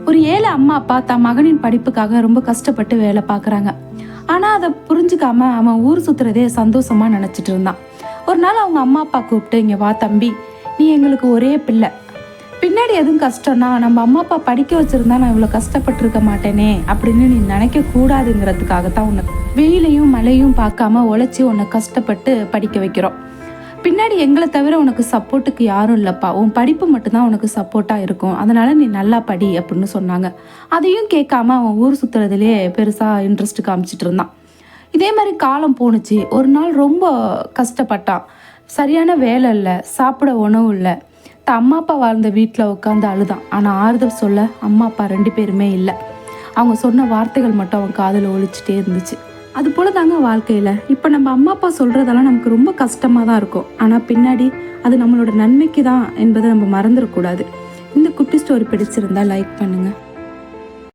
ஒரு ஏழை அம்மா அப்பா தன் மகனின் படிப்புக்காக ரொம்ப கஷ்டப்பட்டு வேலை பார்க்குறாங்க. ஆனால் அதை புரிஞ்சுக்காம அவன் ஊர் சுற்றுறதே சந்தோஷமாக நினச்சிட்டு இருந்தான். ஒரு நாள் அவங்க அம்மா அப்பா கூப்பிட்டு, இங்கே வா தம்பி, நீ எங்களுக்கு ஒரே பிள்ளை, பின்னாடி எதுவும் கஷ்டம்னா நம்ம அம்மா அப்பா படிக்க வச்சுருந்தா நான் இவ்வளோ கஷ்டப்பட்டிருக்க மாட்டேனே அப்படின்னு நீ நினைக்க கூடாதுங்கிறதுக்காகத்தான் உன்னை வெயிலையும் மழையும் பார்க்காம உழைச்சி உன்னை கஷ்டப்பட்டு படிக்க வைக்கிறோம். பின்னாடி எங்களை தவிர உனக்கு சப்போர்ட்டுக்கு யாரும் இல்லைப்பா, உன் படிப்பு மட்டும்தான் உனக்கு சப்போர்ட்டாக இருக்கும், அதனால நீ நல்லா படி அப்படின்னு சொன்னாங்க. அதையும் கேட்காம அவன் ஊர் சுற்றுறதுலே பெருசாக இன்ட்ரெஸ்ட் காமிச்சிட்டு இருந்தான். இதே மாதிரி காலம் போணுச்சு. ஒரு நாள் ரொம்ப கஷ்டப்பட்டான். சரியான வேலை இல்லை, சாப்பிட உணவு இல்லை. அம்மா அப்பா வாழ்ந்த வீட்டில் உட்காந்து அழுதான். ஆனால் ஆறுதல் சொல்ல அம்மா அப்பா 2 பேருமே இல்லை. அவங்க சொன்ன வார்த்தைகள் மட்டும் அவன் காதில் ஒலிச்சிட்டே இருந்துச்சு. அது போல தாங்க வாழ்க்கையில் இப்போ நம்ம அம்மா அப்பா சொல்கிறதெல்லாம் நமக்கு ரொம்ப கஷ்டமாக தான் இருக்கும். ஆனால் பின்னாடி அது நம்மளோட நன்மைக்கு தான் என்பதை நம்ம மறந்துடக்கூடாது. இந்த குட்டி ஸ்டோரி பிடிச்சிருந்தா லைக் பண்ணுங்கள்.